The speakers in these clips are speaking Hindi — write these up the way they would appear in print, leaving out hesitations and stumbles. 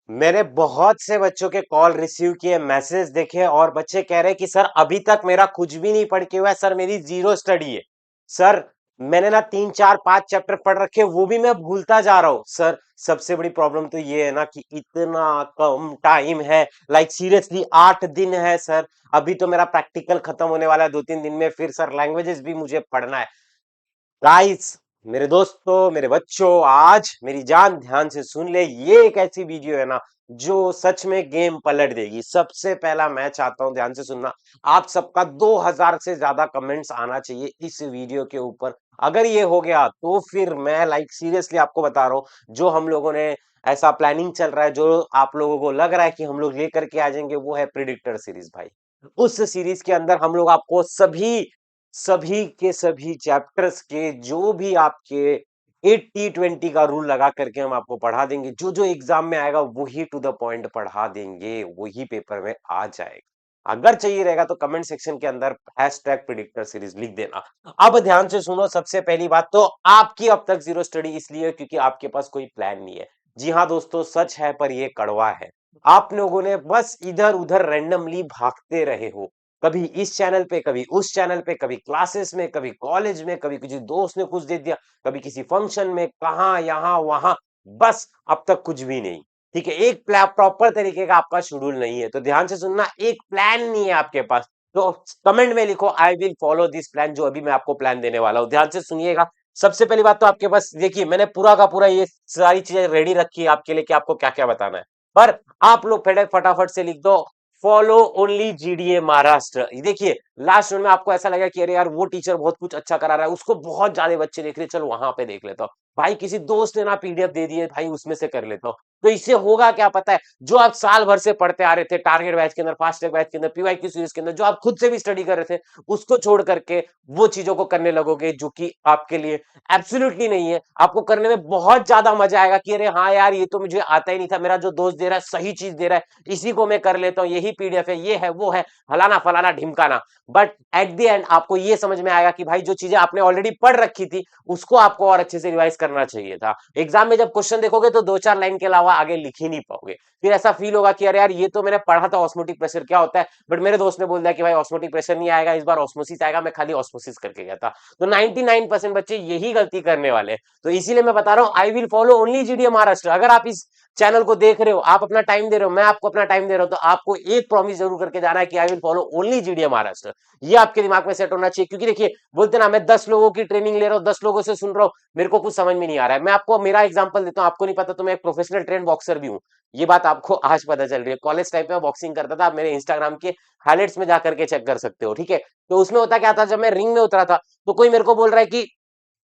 मैंने बहुत से बच्चों के कॉल रिसीव किए, मैसेज देखे और बच्चे कह रहे हैं कि सर अभी तक मेरा कुछ भी नहीं पढ़ के हुआ है सर, मेरी जीरो स्टडी है सर। मैंने ना 3 4 5 चैप्टर पढ़ रखे, वो भी मैं भूलता जा रहा हूँ सर। सबसे बड़ी प्रॉब्लम तो ये है ना कि इतना कम टाइम है। लाइक सीरियसली 8 दिन है सर। अभी तो मेरा प्रैक्टिकल खत्म होने वाला है 2 3 दिन में, फिर सर लैंग्वेजेस भी मुझे पढ़ना है। गाइस, मेरे दोस्तों, मेरे बच्चों, आज मेरी जान ध्यान से सुन ले। ये एक ऐसी वीडियो है ना जो सच में गेम पलट देगी। सबसे पहला मैं चाहता हूं, ध्यान से सुनना, आप सबका 2000 से ज्यादा कमेंट्स आना चाहिए इस वीडियो के ऊपर। अगर ये हो गया तो फिर मैं लाइक सीरियसली आपको बता रहा हूं, जो हम लोगों ने ऐसा प्लानिंग चल रहा है, जो आप लोगों को लग रहा है कि हम लोग लेकर के आ जाएंगे, वो है प्रिडिक्टर सीरीज भाई। उस सीरीज के अंदर हम लोग आपको सभी सभी के सभी चैप्टर्स के जो भी आपके 80-20 का रूल लगा करके हम आपको पढ़ा देंगे। जो जो एग्जाम में आएगा वही टू द पॉइंट पढ़ा देंगे, वही पेपर में आ जाएगा। अगर चाहिए रहेगा तो कमेंट सेक्शन के अंदर हैशटैग प्रिडिक्टर सीरीज लिख देना। अब ध्यान से सुनो, सबसे पहली बात तो आपकी अब तक जीरो स्टडी इसलिए क्योंकि आपके पास कोई प्लान नहीं है। जी हाँ दोस्तों, सच है पर ये कड़वा है। आप लोगों ने बस इधर उधर रैंडमली भागते रहे हो, कभी इस चैनल पे, कभी उस चैनल पे, कभी क्लासेस में, कभी कॉलेज में, कभी किसी दोस्त ने कुछ दे दिया, कभी किसी फंक्शन में, कहा यहाँ वहां, बस अब तक कुछ भी नहीं। ठीक है, एक प्रॉपर तरीके का आपका शेड्यूल नहीं है। तो ध्यान से सुनना, एक प्लान नहीं है आपके पास। तो कमेंट में लिखो I will follow this plan, जो अभी मैं आपको प्लान देने वाला हूं। ध्यान से सुनिएगा। सबसे पहली बात तो आपके पास देखिए, मैंने पूरा का पूरा ये सारी चीजें रेडी रखी है आपके लिए कि आपको क्या क्या बताना है। पर आप लोग फटाफट से लिख दो, फॉलो ओनली जीडीए महाराष्ट्र। देखिए, लास्ट में आपको ऐसा लगा कि अरे यार वो टीचर बहुत कुछ अच्छा करा रहा है, उसको बहुत ज्यादा बच्चे देख रहे, चलो वहां पे देख लेता हूँ। भाई किसी दोस्त ने ना पीडीएफ दे दी है, भाई उसमें से कर लेता हूँ। तो इससे होगा क्या पता है, जो आप साल भर से पढ़ते आ रहे थे, टारगेट बैच के अंदर, फास्ट ट्रैक बैच के अंदर, पीवाईक्यू सीरीज के अंदर, जो आप खुद से भी स्टडी कर रहे थे, उसको छोड़ करके वो चीजों को करने लगोगे जो कि आपके लिए एब्सोल्युटली नहीं है। आपको करने में बहुत ज्यादा मजा आएगा कि अरे हाँ यार, ये तो मुझे आता ही नहीं था, मेरा जो दोस्त दे रहा है सही चीज दे रहा है, इसी को मैं कर लेता हूँ, यही पीडीएफ है, ये है वो है, फलाना फलाना ढिमकाना। बट एट द एंड आपको ये समझ में आएगा कि भाई जो चीजें आपने ऑलरेडी पढ़ रखी थी, उसको आपको और अच्छे से रिवाइज करना चाहिए था। एग्जाम में जब क्वेश्चन देखोगे तो 2 4 लाइन के अलावा आगे लिख ही नहीं पाओगे। फिर ऐसा फील होगा कि अरे यार, ये तो मैंने पढ़ा था ऑस्मोटिक प्रेशर क्या होता है, बट मेरे दोस्त ने बोल दिया कि भाई ऑस्मोटिक प्रेशर नहीं आएगा, इस बार ऑस्मोसिस आएगा, मैं खाली ऑस्मोसिस करके गया था। तो 99% बच्चे यही गलती करने वाले हैं। तो इसीलिए मैं बता रहा हूं, I will follow only GDA Maharashtra. अगर आप इस चैनल को देख रहे हो, आप अपना टाइम दे रहे हो, मैं आपको अपना टाइम दे रहा हूं, तो आपको एक प्रॉमिस जरूर करके जाना है कि I will follow only GDA Maharashtra. ये आपके दिमाग में सेट होना चाहिए, क्योंकि देखिए, बोलते ना, मैं 10 लोगों की ट्रेनिंग ले रहा हूँ, 10 लोगों से सुन रहा हूँ, मेरे को कुछ समझ में नहीं आ रहा है। मैं आपको मेरा एग्जांपल देता हूँ, आपको नहीं पता तो मैं एक प्रोफेशनल ट्रेंड बॉक्सर भी हूँ। ये बात आपको आज पता चल रही है। कॉलेज टाइम में बॉक्सिंग करता था, आप मेरे इंस्टाग्राम के हाइलाइट्स में जाकर के चेक कर सकते हो। ठीक है, तो उसमें होता क्या था, जब मैं रिंग में उतरा था, तो कोई मेरे को बोल रहा है कि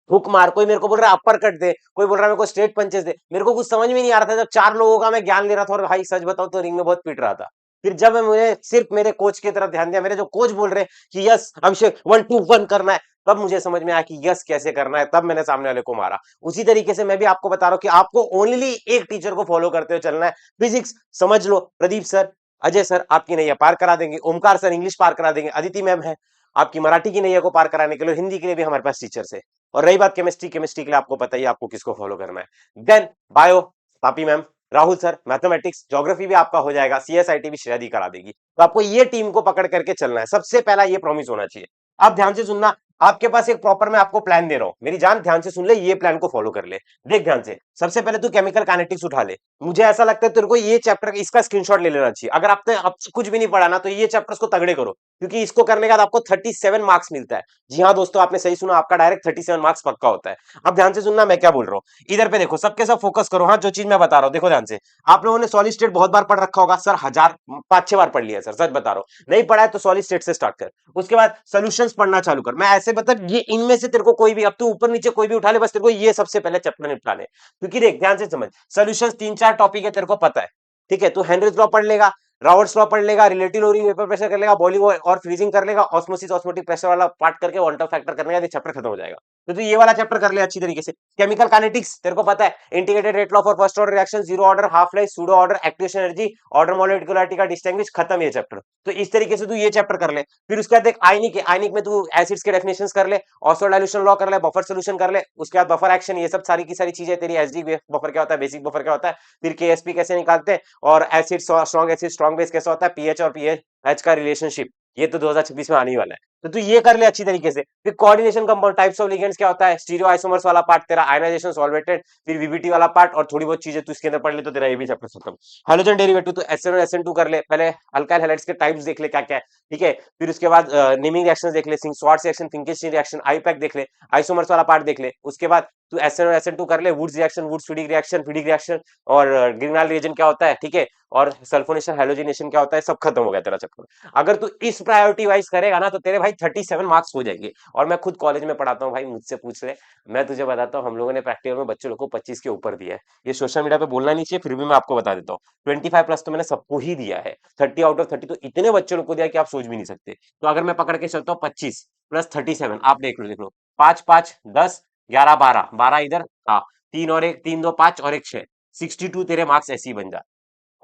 हुक मार, कोई मेरे को बोल रहा है अपर कट दे, कोई बोल रहा है मेरे को स्ट्रेट पंचेस दे। मेरे को कुछ समझ में नहीं आ रहा था, जब 4 लोगों का मैं ज्ञान ले रहा था, और भाई सच बताऊं तो रिंग में बहुत पीट रहा था। फिर जब मुझे सिर्फ मेरे कोच की तरफ ध्यान दिया, मेरे जो कोच बोल रहे कि यस अभिषेक 1 2 1 करना है, तब मुझे समझ में आया कि यस कैसे करना है, तब मैंने सामने वाले को मारा। उसी तरीके से मैं भी आपको बता रहा हूं कि आपको ओनली एक टीचर को फॉलो करते हुए चलना है। फिजिक्स समझ लो, प्रदीप सर, अजय सर आपकी नैया पार करा देंगे, ओमकार सर इंग्लिश पार करा देंगे, अदिति मैम है आपकी मराठी की नैया को पार कराने के लिए, हिंदी के लिए भी हमारे पास टीचर्स है। और रही बात केमिस्ट्री, केमिस्ट्री के लिए आपको पता ही आपको किसको फॉलो करना है। Then bio, Tapi ma'am, Rahul sir, mathematics, geography भी आपका हो जाएगा, सीएसआईटी भी श्रेया दी करा देगी। तो आपको ये टीम को पकड़ करके चलना है, सबसे पहला ये प्रॉमिस होना चाहिए। आप ध्यान से सुनना, आपके पास एक प्रॉपर मैं आपको प्लान दे रहा हूं, मेरी जान ध्यान से सुन ले, ये प्लान को फॉलो कर ले। देख ध्यान से, सबसे पहले तू केमिकल काइनेटिक्स उठा ले। मुझे ऐसा लगता है तेरे को ये चैप्टर इसका स्क्रीनशॉट ले लेना चाहिए। अगर आपने अब कुछ भी नहीं पढ़ा ना, तो ये चैप्टर्स को तगड़े करो, क्योंकि इसको करने के बाद आपको 37 मार्क्स मिलता है। जी हाँ दोस्तों, आपने सही सुना, आपका डायरेक्ट 37 मार्क्स पक्का होता है। अब ध्यान से सुनना मैं क्या बोल रहा हूँ, इधर पे देखो, सबके सब फोकस करो। हाँ, जो चीज मैं बता रहा हूँ देखो ध्यान से। आप लोगों ने सॉलिड स्टेट बहुत बार पढ़ रखा होगा सर, 1000 5 6 बार पढ़ लिया सर, सच बता रहा हूँ। नहीं पढ़ा है तो सॉलिड स्टेट से स्टार्ट कर, उसके बाद सोल्यूशंस पढ़ना चालू कर। मैं ऐसे मतलब ये इनमें से तेरे को कोई भी, अब तू ऊपर नीचे कोई भी उठा ले, बस तेरे को ये सबसे पहले चैप्टर निपटाने। क्योंकि देख ध्यान से समझ, सोल्यूशंस 3 4 टॉपिक है, तेरे को पता है। ठीक है, तू हेनरीज लॉ पढ़ लेगा, रॉबर्ट्स लॉ पढ़ लेगा, रिलेटिव लोअरिंग वेपर प्रेशर कर लेगा, बॉइलिंग और फ्रीजिंग कर लेगा, ऑस्मोसिस ऑस्मोटिक प्रेशर वाला पार्ट करके क्वांटम फैक्टर करने का चैप्टर खत्म हो जाएगा। तो तू ये वाला चैप्टर कर ले अच्छी तरीके से। केमिकल काइनेटिक्स तेरे को पता है, integrated rate law for first order reaction, zero order, half life, pseudo order, activation energy, order molecularity का डिस्टिंग्विश, खत्म ये चैप्टर। तो इस तरीके से तू ये चैप्टर कर ले। फिर उसके बाद देख आयनिक है, आयनिक में तू एसिड्स के डेफिनेशंस कर ले, ऑसो डाइल्यूशन लॉ कर ले, बफर सॉल्यूशन कर ले, उसके बाद बफर एक्शन, ये सब सारी की सारी चीजें तेरी। एसडी बफर क्या होता है, बेसिक बफर क्या होता है, फिर केएसपी कैसे निकालते हैं, और एसिड स्ट्रॉन्ग बेस कैसा होता है, पीएच और पीएच का रिलेशनशिप, ये तो 2026 में आने वाला है। तो तू ये कर ले अच्छी तरीके से। फिर coordination compound, types of ligands क्या होता है, स्टीरियो आइसोमर्स वाला पार्ट तेरा, आयनाइजेशन सॉल्वेटेड, फिर वीबीटी वाला पार्ट, और थोड़ी बहुत चीजें तू इसके अंदर पढ़ ले तो तेरा ये भी चैप्टर खत्म। हाइड्रोजन डेरिवेटिव तो SN और SN2 कर ले, पहले अल्काइल हैलाइड्स के टाइप्स देख ले क्या क्या है, ठीक है। फिर उसके बाद नेमिंग रिएक्शंस देख ले, स्वार्ट्ज रिएक्शन, फिंकेल्स्टीन रिएक्शन, आईपैक देख ले, आइसोमर्स वाला पार्ट देख ले। उसके बाद तू SN और SN2 कर ले, Wurtz reaction, Wurtz Fittig reaction, और ग्रिग्नाल रिएजन क्या होता है, ठीक है, और सल्फोनेशन हैलोजिनेशन क्या होता है, सब खत्म हो गया तेरा चैप्टर। अगर तू इस प्रायोरिटी वाइज करेगा ना तो तेरे भाई 37 मार्क्स हो जाएंगे। और मैं खुद कॉलेज में पढ़ाता हूँ भाई, मुझसे पूछ ले, मैं तुझे बताता हूँ, हम लोगों ने प्रैक्टिकल में बच्चों लोग को 25 के ऊपर दिया है। ये सोशल मीडिया पे बोलना नहीं चाहिए, फिर भी मैं आपको बता देता हूँ, 25 प्लस तो मैंने सबको ही दिया है। 30 आउट ऑफ 30 तो इतने बच्चों लोग को दिया कि आप सोच भी नहीं सकते। तो अगर मैं पकड़ के चलता हूँ 25 प्लस 37, आप देख लो 5 5 10 11 12, 12 इधर, हाँ, 3 और 1, 3 2 5 और 1 6, 62 तेरे मार्क्स ऐसे ही बन जा,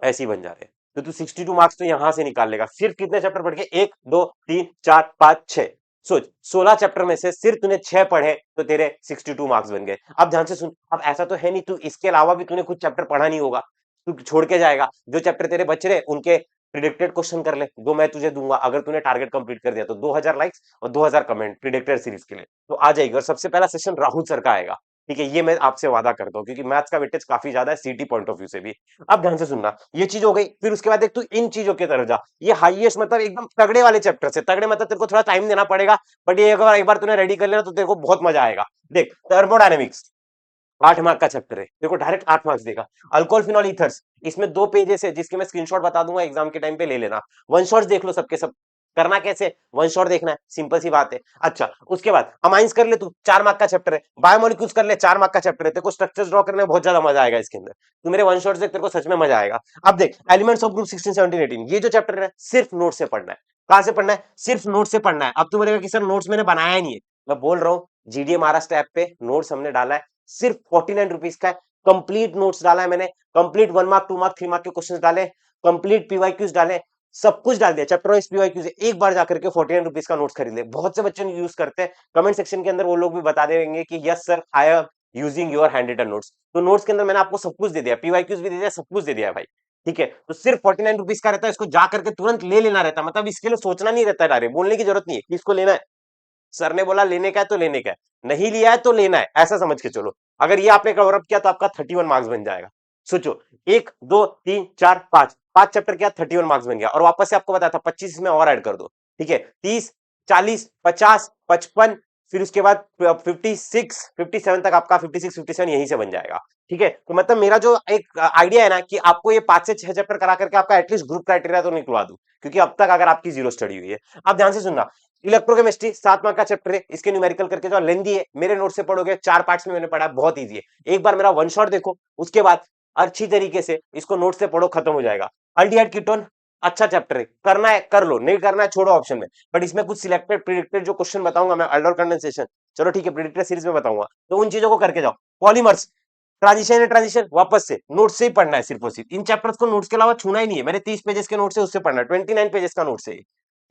ऐसे ही बन जा रहे। तो तू 62 मार्क्स तो यहां से निकाल लेगा सिर्फ कितने चैप्टर पढ़ के, 1 2 3 4 5 6। सोच 16 चैप्टर में से सिर्फ तूने 6 पढ़े तो तेरे 62 मार्क्स बन गए। अब ध्यान से सुन, अब ऐसा तो है नहीं तू इसके अलावा भी तूने कुछ चैप्टर पढ़ा नहीं होगा, तू छोड़ के जाएगा। जो चैप्टर तेरे बच रहे उनके प्रिडिक्टेड क्वेश्चन कर ले, जो मैं तुझे दूंगा। अगर तूने टारगेट कंप्लीट कर दिया तो 2000 लाइक्स और 2000 कमेंट प्रिडिक्टेड सीरीज के लिए तो आ जाएगी। और सबसे पहला सेशन राहुल सर का आएगा, ठीक है, ये मैं आपसे वादा करता हूँ, क्योंकि मैथ्स का वेटेज काफी ज्यादा है सीटी पॉइंट ऑफ व्यू से भी। अब ध्यान से सुनना, ये चीज हो गई। फिर उसके बाद देख तू इन चीजों की तरफ जा, ये हाईएस्ट मतलब एकदम तगड़े वाले चैप्टर से, तगड़े मतलब तेरे को थोड़ा टाइम देना पड़ेगा, बट ये एक बार तूने रेडी कर लेना तो तेरे को बहुत मजा आएगा। देख थर्मोडायनेमिक्स 8 मार्क का चैप्टर है, देखो डायरेक्ट 8 मार्क्स देगा। अल्कोहल फिनॉल ईथर्स, इसमें 2 पेजेस है जिसके मैं स्क्रीनशॉट बता दूंगा, एग्जाम के टाइम पे ले लेना। वन शॉट्स देख लो सबके सब। करना कैसे, वन शॉट देखना है, सिंपल सी बात है। अच्छा उसके बाद अमाइंस कर ले तू, 4 मार्क का चैप्टर है। बायोमोलिक्यूल्स कर ले, 4 मार्क का चैप्टर है। तेरे को स्ट्रक्चर्स ड्रॉ करने में बहुत ज्यादा मजा आएगा इसके अंदर। तू मेरे वन शॉट्स देख, तेरे को सच में मजा आएगा। अब देख एलिमेंट्स ऑफ ग्रुप 16 17 18, ये जो चैप्टर है सिर्फ नोट से पढ़ना है। कहां से पढ़ना है, सिर्फ नोट से पढ़ना है। अब तू बोलेगा कि सर नोट्स मैंने बनाया नहीं है, मैं बोल रहा हूँ जीडीए महाराष्ट्र ऐप पे नोट्स हमने डाला है, सिर्फ 49 रुपीज का है। कंप्लीट नोट्स डाला है मैंने, कंप्लीट 1 मार्क 2 मार्क 3 मार्क के क्वेश्चन डाले, कंप्लीट पीवाईक्यूज डाले, सब कुछ डाल दिया। चैप्टर वाइज पीवाईक्यूज एक बार जाकर के 49 रुपीज का नोट्स खरीद ले। बहुत से बच्चे यूज करते हैं, कमेंट सेक्शन के अंदर वो लोग भी बता देंगे कि yes sir I am using your handwritten notes. तो नोट्स के अंदर मैंने आपको सब कुछ दे दिया, पीवाईक्यूज भी दे दिया, सब कुछ दे दिया है भाई, ठीक है। तो सिर्फ 49 रुपीज का रहता है, इसको जा करके तुरंत ले लेना रहता है, मतलब इसके लिए सोचना नहीं रहता है, डायरेक्ट बोलने की जरूरत नहीं है कि इसको लेना है। सर ने बोला लेने का है तो लेने का है, नहीं लिया है तो लेना है, ऐसा समझ के चलो। अगर ये आपने कवर अप किया तो आपका 31 मार्क्स बन जाएगा। सोचो 1 2 3 4 5, 5 चैप्टर किया, 31 मार्क्स बन गया। और वापस से आपको बताया था 25 में और ऐड कर दो, ठीक है, 30 40 50 55, फिर उसके बाद 56 57 तक आपका 56 57 यहीं से बन जाएगा, ठीक है। तो मतलब मेरा जो एक आइडिया है ना कि आपको ये 5 से 6 चैप्टर करा करके आपका एटलीस्ट ग्रुप क्राइटेरिया तो निकलवा दूं, क्योंकि अब तक अगर आपकी जीरो स्टडी हुई है। अब ध्यान से सुनना, इलेक्ट्रोकेमिस्ट्री 7 मार्क का चैप्टर है, इसके न्यूमेरिकल करके जो लेंदी है, मेरे नोट से पढ़ोगे, 4 पार्ट्स में मैंने पढ़ा, बहुत इजी है। एक बार मेरा वन शॉट देखो, उसके बाद अच्छी तरीके से इसको नोट से पढ़ो, खत्म हो जाएगा। अल्डिहाइड कीटोन अच्छा चैप्टर है, करना है कर लो, नहीं करना है छोड़ो ऑप्शन में। बट इसमें कुछ सिलेक्टेड प्रिडिक्टेड जो क्वेश्चन बताऊंगा मैं, अल्डोर कंडेंसेशन, चलो ठीक है, प्रिडिक्टेड सीरीज में बताऊंगा, तो उन चीजों को करके जाओ। पॉलीमर्स, ट्रांजिशन है, ट्रांजिशन वापस से नोट से ही पढ़ना है, सिर्फ और सिर्फ इन चैप्टर्स को नोट्स के अलावा छूना ही नहीं है। मैंने 30 पेजेस के नोट से उससे पढ़ना है, 29 पेजेस का नोट से,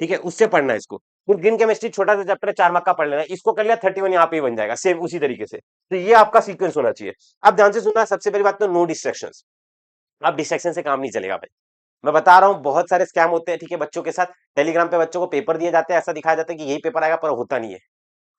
ठीक है, उससे पढ़ना है इसको। फिर ग्रीन केमिस्ट्री छोटा सा चैप्टर है, 4 मार्क का पढ़ लेना है, इसको कर लिया 31 यहाँ पे ही बन जाएगा, सेम उसी तरीके से। तो ये आपका सीक्वेंस होना चाहिए। अब ध्यान से सुनना, सबसे पहली बात तो नो डिस्ट्रैक्शंस। अब डिस्ट्रैक्शन से काम नहीं चलेगा भाई, मैं बता रहा हूँ बहुत सारे स्कैम होते हैं, ठीक है, बच्चों के साथ। टेलीग्राम पे बच्चों को पेपर दिए जाते हैं, ऐसा दिखाया जाता है कि यही पेपर आएगा, पर होता नहीं है।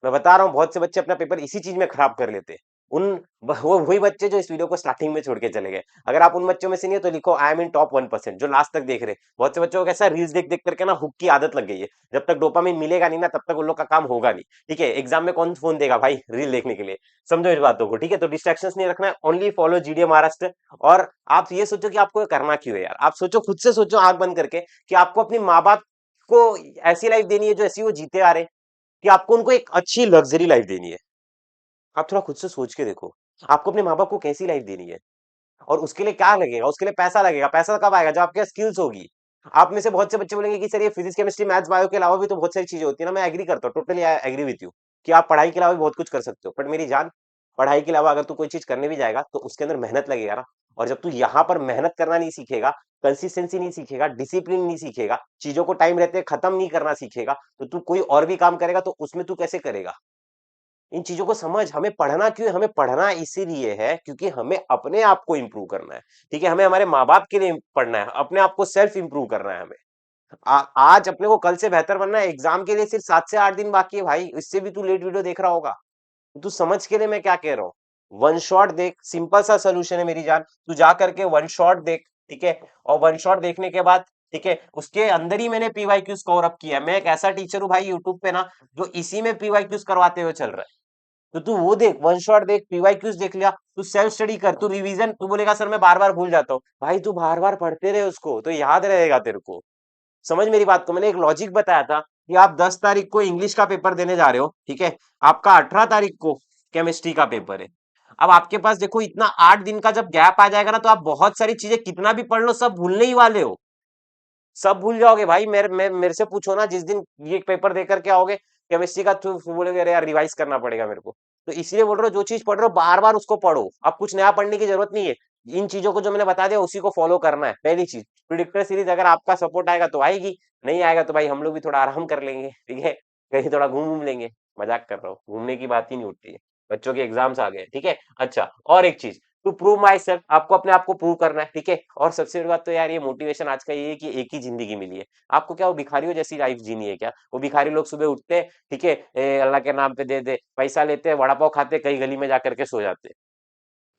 मैं बता रहा हूँ बहुत से बच्चे अपना पेपर इसी चीज में खराब कर लेते हैं। उन वो वही बच्चे जो इस वीडियो को स्टार्टिंग में छोड़ के चले गए। अगर आप उन बच्चों में से नहीं हो तो लिखो आई एम इन टॉप 1% जो लास्ट तक देख रहे। बहुत से बच्चों को कैसा रील्स देख देख करके ना हुक की आदत लग गई है। जब तक डोपामिन मिलेगा नहीं ना तब तक उन लोग का काम होगा नहीं, ठीक है। एग्जाम में कौन फोन देगा भाई रील देखने के लिए, समझो इस बातों को, ठीक है। तो डिस्ट्रैक्शंस नहीं रखना है, ओनली फॉलो जीडीए महाराष्ट्र। और आप ये सोचो कि आपको करना क्यों है यार, आप सोचो, खुद से सोचो आंख बंद करके कि आपको अपनी माँ बाप को ऐसी लाइफ देनी है जो ऐसी वो जीते आ रहे, कि आपको उनको एक अच्छी लग्जरी लाइफ देनी है। आप थोड़ा खुद से सोच के देखो, आपको अपने माँ बाप को कैसी लाइफ देनी है, और उसके लिए क्या लगेगा, उसके लिए पैसा लगेगा। पैसा कब आएगा, जब आपके स्किल्स होगी। आप में से बहुत से बच्चे बोलेंगे कि सर ये फिजिक्स केमिस्ट्री मैथ्स बायो के अलावा भी तो बहुत सारी चीजें होती है ना, मैं एग्री करता हूँ, टोटली एग्री विथ यू, कि आप पढ़ाई के अलावा भी बहुत कुछ कर सकते हो, बट मेरी जान, पढ़ाई के अलावा अगर तू कोई चीज करने भी जाएगा तो उसके अंदर मेहनत लगेगा ना। और जब तू यहाँ पर मेहनत करना नहीं सीखेगा, कंसिस्टेंसी नहीं सीखेगा, डिसिप्लिन नहीं सीखेगा, चीजों को टाइम रहते खत्म नहीं करना सीखेगा, तो तू कोई और भी काम करेगा तो उसमें तू कैसे करेगा? इन चीजों को समझ। हमें पढ़ना क्यों है? हमें पढ़ना इसीलिए है क्योंकि हमें अपने आप को इंप्रूव करना है। ठीक है, हमें हमारे माँ बाप के लिए पढ़ना है, अपने आप को सेल्फ इंप्रूव करना है हमें। आज अपने को कल से बेहतर बनना है। एग्जाम के लिए सिर्फ 7 से 8 दिन बाकी है भाई, इससे भी तू लेट वीडियो देख रहा होगा। तू समझ के लिए मैं क्या कह रहा हूँ। वन शॉट देख, सिंपल सा सोल्यूशन है मेरी जान। तू जा करके वन शॉट देख, ठीक है। और वन शॉट देखने के बाद, ठीक है, उसके अंदर ही मैंने पीवाईक्यू स्कोर अप किया है। मैं एक ऐसा टीचर हूँ भाई यूट्यूब पे ना, जो इसी में पीवाईक्यूज करवाते हुए चल रहा है। तो तू वो देख, वन शॉट देख, पीवाईक्यूज देख लिया, तू सेल्फ स्टडी कर, तू रिवीजन। तू बोलेगा सर मैं बार बार भूल जाता हूँ, भाई तू बार बार पढ़ते रहे उसको तो याद रहेगा तेरे को। समझ मेरी बात को। मैंने एक लॉजिक बताया था कि आप 10 तारीख को इंग्लिश का पेपर देने जा रहे हो, ठीक है, आपका 18 तारीख को केमिस्ट्री का पेपर है। अब आपके पास देखो इतना 8 दिन का जब गैप आ जाएगा ना, तो आप बहुत सारी चीजें कितना भी पढ़ लो सब भूलने ही वाले हो। सब भूल जाओगे भाई। मेरे से पूछो ना, जिस दिन ये पेपर देकर के आओगे केमिस्ट्री का, तो बोलोगे अरे यार रिवाइज करना पड़ेगा मेरे को। तो इसलिए बोल रहा हूँ, जो चीज पढ़ रहे हो बार बार उसको पढ़ो। अब कुछ नया पढ़ने की जरूरत नहीं है। इन चीजों को जो मैंने बता दिया उसी को फॉलो करना है। पहली चीज, प्रिडिक्टर सीरीज अगर आपका सपोर्ट आएगा तो आएगी, नहीं आएगा तो भाई हम लोग भी थोड़ा आराम कर लेंगे, ठीक है, कहीं थोड़ा घूम घूम लेंगे। मजाक कर रहा हूँ, घूमने की बात ही नहीं उठती है। बच्चों के एग्जाम्स आ गए, ठीक है। अच्छा, और एक चीज, टू प्रूव माई सेल्फ, आपको अपने आप को प्रूव करना है, ठीक है। और सबसे बड़ी बात तो यार ये मोटिवेशन आज का ये है कि एक ही जिंदगी मिली है आपको। क्या वो भिखारियों जैसी लाइफ जीनी है क्या? वो भिखारी लोग सुबह उठते हैं, ठीक है, अल्लाह के नाम पे दे दे पैसा लेते हैं, वड़ा पाव खाते, कई गली में जाकर के सो जाते हैं।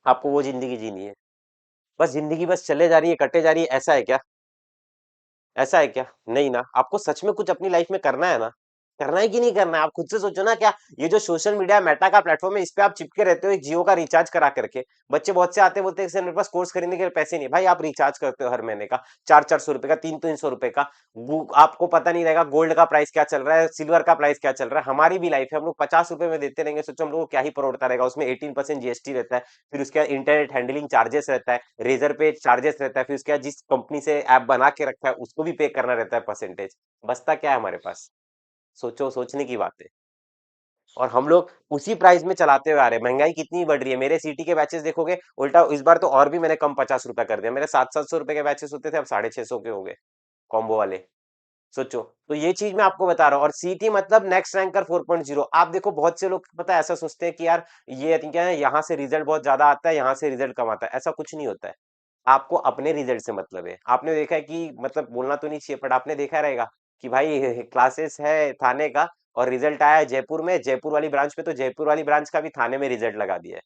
आपको वो जिंदगी जीनी है? बस जिंदगी बस चले जा रही है, कटे जा रही है, ऐसा है क्या? ऐसा है क्या? नहीं ना। आपको सच में कुछ अपनी लाइफ में करना है ना। करना है कि नहीं करना है? आप खुद से सोचो ना। क्या ये जो सोशल मीडिया मेटा का प्लेटफॉर्म है, इस पे आप चिपके रहते हो एक जियो का रिचार्ज करा करके? बच्चे बहुत से आते बोलते हैं सर मेरे पास कोर्स खरीदने के लिए पैसे नहीं है। भाई आप रिचार्ज करते हो हर महीने का 400-400 रुपए का, 300-300 रुपए का। आपको पता नहीं रहेगा गोल्ड का प्राइस क्या चल रहा है, सिल्वर का प्राइस क्या चल रहा है। हमारी भी लाइफ है, हम लोग 50 रुपए में देते रहेंगे, सोचो हम लोग को क्या ही परोड़ता रहेगा। उसमें 18% जीएसटी रहता है, फिर उसके बाद इंटरनेट हैंडलिंग चार्जेस रहता है, रेजर पे चार्जेस रहता है, फिर उसके बाद जिस कंपनी से ऐप बना के रखा है उसको भी पे करना रहता है परसेंटेज। बचता क्या है हमारे पास? सोचो, सोचने की बात है। और हम लोग उसी प्राइस में चलाते हुए आ रहे हैं। महंगाई कितनी बढ़ रही है। मेरे सीटी के बैचेस देखोगे, उल्टा इस बार तो और भी मैंने कम 50 रुपए कर दिया। मेरे 700-700 रुपए के बैचेस होते थे, अब 650 के हो गए, कॉम्बो वाले। सोचो। तो ये चीज मैं आपको बता रहा हूँ। और सीटी मतलब नेक्स्ट रैंकर 4.0। आप देखो बहुत से लोग पता है ऐसा सोचते हैं कि यार ये क्या है, यहाँ से रिजल्ट बहुत ज्यादा आता है, यहाँ से रिजल्ट कम आता है। ऐसा कुछ नहीं होता है। आपको अपने रिजल्ट से मतलब है। आपने देखा है कि मतलब बोलना तो नहीं चाहिए, बट आपने देखा रहेगा कि भाई क्लासेस है थाने का और रिजल्ट आया है जयपुर में, जयपुर वाली ब्रांच पे, तो जयपुर वाली ब्रांच का भी थाने में रिजल्ट लगा दिया है,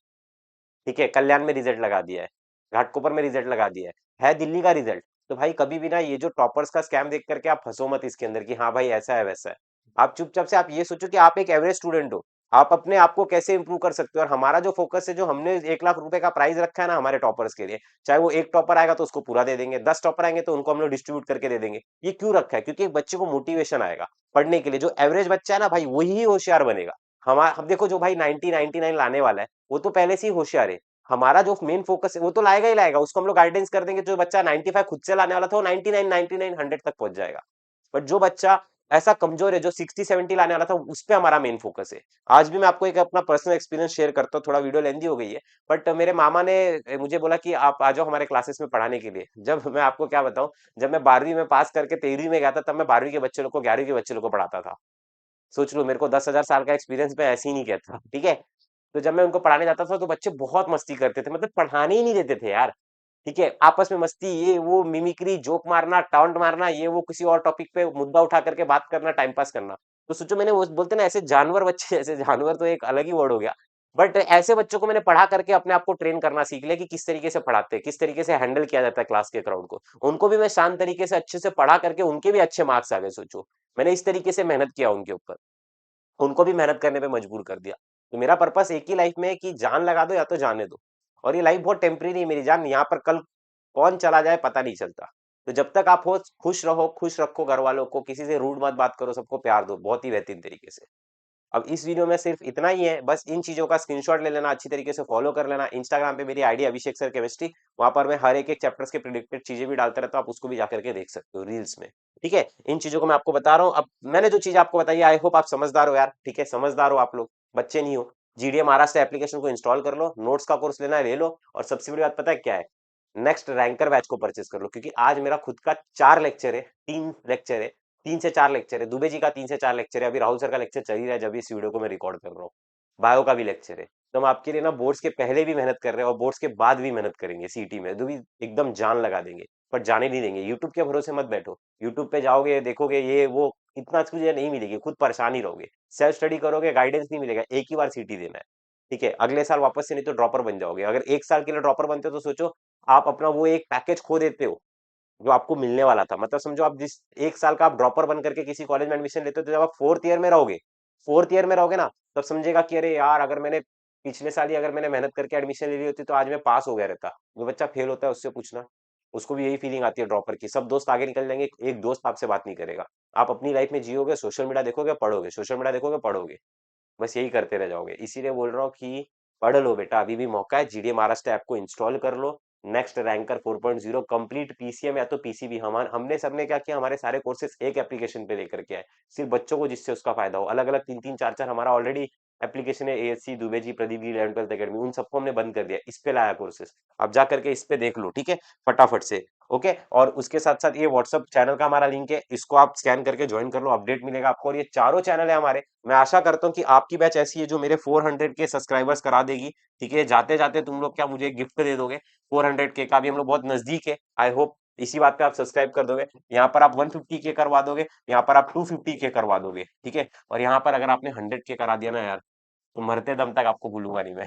ठीक है, कल्याण में रिजल्ट लगा दिया है, घाटकोपर में रिजल्ट लगा दिया है दिल्ली का रिजल्ट। तो भाई कभी भी ना ये जो टॉपर्स का स्कैम देख करके आप फंसो मत इसके अंदर कि हाँ भाई ऐसा है वैसा है। आप चुपचाप से आप ये सोचो कि आप एक एवरेज स्टूडेंट हो, आप अपने आप को कैसे इंप्रूव कर सकते हो। और हमारा जो फोकस है, जो हमने 1 लाख रुपए का प्राइस रखा है ना हमारे टॉपर्स के लिए, चाहे वो एक टॉपर आएगा तो उसको पूरा दे देंगे, 10 टॉपर आएंगे तो उनको हम लोग डिस्ट्रीब्यूट करके दे देंगे। ये क्यों रखा है? क्योंकि एक बच्चे को मोटिवेशन आएगा पढ़ने के लिए। जो एवरेज बच्चा है ना भाई, वही होशियार बनेगा। हमारा हम देखो, जो भाई 90-99 लाने वाला है वो तो पहले से ही होशियार है। हमारा जो मेन फोकस है वो तो लाएगा ही लाएगा, उसको हम लोग गाइडेंस कर देंगे। जो बच्चा 95 खुद से लाने वाला था वो 99 100 तक पहुंच जाएगा। बट जो बच्चा ऐसा कमजोर है, जो 60-70 लाने वाला था, उस पे हमारा मेन फोकस है। आज भी मैं आपको एक अपना पर्सनल एक्सपीरियंस शेयर करता हूँ, थोड़ा वीडियो लेंदी हो गई है। बट मेरे मामा ने मुझे बोला कि आप आ जाओ हमारे क्लासेस में पढ़ाने के लिए। जब मैं आपको क्या बताऊं, जब मैं 12वीं में पास करके 13वीं में गया था, तब मैं 12वीं के बच्चे लोग को, 11वीं के बच्चे लोग को पढ़ाता था। सोच लो, मेरे को 10,000 साल का एक्सपीरियंस मैं ऐसे ही नहीं कहता, ठीक है। तो जब मैं उनको पढ़ाने जाता था तो बच्चे बहुत मस्ती करते थे, मतलब पढ़ाने ही नहीं देते थे यार, ठीक है। आपस में मस्ती, ये वो मिमिक्री, जोक मारना, टाउंट मारना, ये वो किसी और टॉपिक पे मुद्दा उठा करके बात करना, टाइम पास करना। तो सोचो, मैंने वो बोलते ना ऐसे जानवर बच्चे, ऐसे जानवर तो एक अलग ही वर्ड हो गया। बट ऐसे बच्चों को मैंने पढ़ा करके अपने आप को ट्रेन करना सीख लिया कि किस तरीके से पढ़ाते हैं, किस तरीके से हैंडल किया जाता है क्लास के क्राउड को। उनको भी मैं शांत तरीके से अच्छे से पढ़ा करके उनके भी अच्छे मार्क्स आ गए। सोचो, मैंने इस तरीके से मेहनत किया उनके ऊपर, उनको भी मेहनत करने पे मजबूर कर दिया। तो मेरा पर्पस एक ही लाइफ में है कि जान लगा दो या तो जाने दो। और ये लाइफ बहुत टेम्परेरी है मेरी जान, यहाँ पर कल कौन चला जाए पता नहीं चलता। तो जब तक आप हो, खुश रहो, खुश रखो घर वालों को, किसी से रूड मत बात करो, सबको प्यार दो बहुत ही बेहतरीन तरीके से। अब इस वीडियो में सिर्फ इतना ही है, बस इन चीजों का स्क्रीनशॉट ले लेना, अच्छी तरीके से फॉलो कर लेना। इंस्टाग्राम पे मेरी आईडी अभिषेक सर केमिस्ट्री, वहां पर मैं हर एक एक चैप्टर्स के प्रिडिक्टेड चीजें भी डालता रहता हूँ, आप उसको भी जाकर के देख सकते हो रील्स में। ठीक है, इन चीजों को मैं आपको बता रहा हूँ। अब मैंने जो चीज आपको बताई, आई होप आप समझदार हो यार, ठीक है, समझदार हो आप लोग, बच्चे नहीं हो। जीडीए महाराष्ट्र एप्लीकेशन को इंस्टॉल कर लो, नोट्स का कोर्स लेना है ले लो, और सबसे बड़ी बात पता है क्या है, नेक्स्ट रैंकर बैच को परचेस कर लो, क्योंकि आज मेरा खुद का 4 लेक्चर है, 3 लेक्चर है, 3 से 4 लेक्चर है, दुबे जी का 3 से 4 लेक्चर है, अभी राहुल सर का लेक्चर चल ही रहा है जब इस वीडियो को मैं रिकॉर्ड कर रहा हूँ, बायो का भी लेक्चर है। तो हम आपके लिए ना बोर्ड्स के पहले भी मेहनत कर रहे हैं और बोर्ड्स के बाद भी मेहनत करेंगे, सीटी में तो भी एकदम जान लगा देंगे, पर जाने नहीं देंगे। यूट्यूब के भरोसे मत बैठो, यूट्यूब पे जाओगे देखोगे ये वो, इतना चीजें नहीं मिलेगी, खुद परेशान ही रहोगे। सेल्फ स्टडी करोगे, गाइडेंस नहीं मिलेगा, एक ही बार सीटी देना है, ठीक है, अगले साल वापस से नहीं तो ड्रॉपर बन जाओगे। अगर 1 साल के लिए ड्रॉपर बनते हो तो सोचो, आप अपना वो एक पैकेज खो देते हो जो आपको मिलने वाला था। मतलब समझो, आप जिस 1 साल का आप ड्रॉपर बन करके किसी कॉलेज में एडमिशन लेते हो, तो जब आप फोर्थ ईयर में रहोगे ना, तब समझेगा कि अरे यार, अगर मैंने पिछले साल ही अगर मैंने मेहनत करके एडमिशन ले ली होती तो आज मैं पास हो गया रहता। जो बच्चा फेल होता है उससे पूछना, उसको भी यही फीलिंग आती है ड्रॉपर की। सब दोस्त आगे निकल जाएंगे, एक दोस्त आपसे बात नहीं करेगा। आप अपनी लाइफ में जियोगे, सोशल मीडिया देखोगे पढ़ोगे, सोशल मीडिया देखोगे पढ़ोगे, बस यही करते रह जाओगे। इसीलिए बोल रहा हूँ कि पढ़ लो बेटा, अभी भी मौका है, जीडीए महाराष्ट्र ऐप को इंस्टॉल कर लो। नेक्स्ट रैंकर 4.0 कंप्लीट पीसीएम या तो पीसीबी, हमने सबने क्या किया, हमारे सारे कोर्सेज एक एप्लीकेशन पे लेकर के आए, सिर्फ बच्चों को जिससे उसका फायदा हो। अलग अलग 3-3 4-4 हमारा ऑलरेडी एप्लीकेशन है, ASC, Dubey ji, Pradeep ji, 11th-12th academy, उन सबको हमने बंद कर दिया, इस पे लाया कोर्सेज। अब जा करके इस पे देख लो, ठीक है, फटाफट से। ओके, और उसके साथ साथ ये व्हाट्सअप चैनल का हमारा लिंक है, इसको आप स्कैन करके ज्वाइन कर लो, अपडेट मिलेगा आपको। और ये चारों चैनल है हमारे। मैं आशा करता हूँ कि आपकी बैच ऐसी है जो मेरे 400 के सब्सक्राइबर्स करा देगी, ठीक है। जाते जाते तुम लोग क्या मुझे गिफ्ट दे दोगे, 400 के का भी हम लोग बहुत नजदीक है। आई होप इसी बात पे आप सब्सक्राइब कर दोगे। यहाँ पर आप 150 के करवा दोगे, यहाँ पर आप 250 के करवा दोगे, ठीक है। और यहाँ पर अगर आपने 100 के करा दिया ना यार, तो मरते दम तक आपको भूलूंगा नहीं मैं।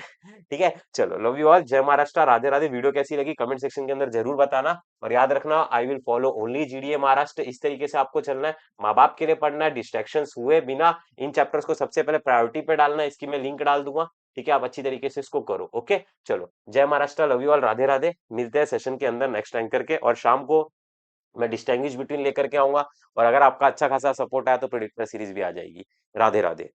ठीक है, चलो, लव यू ऑल, जय महाराष्ट्र, राधे राधे। वीडियो कैसी लगी कमेंट सेक्शन के अंदर जरूर बताना, और याद रखना, I will follow only GDA Maharashtra. इस तरीके से आपको चलना है, माँ बाप के लिए पढ़ना है, डिस्ट्रैक्शंस हुए बिना इन चैप्टर्स को सबसे पहले प्रायोरिटी पे डालना है। इसकी मैं लिंक डाल दूंगा, ठीक है, आप अच्छी तरीके से इसको करो। ओके, चलो, जय Maharashtra, love you all, Radhe Radhe. मिलते हैं सेशन के अंदर नेक्स्ट एंकर के, और शाम को मैं डिस्टिंग्विश बिटवीन लेकर के आऊंगा। और अगर आपका अच्छा खासा सपोर्ट आया तो प्रेडिक्टर सीरीज भी आ जाएगी। राधे राधे।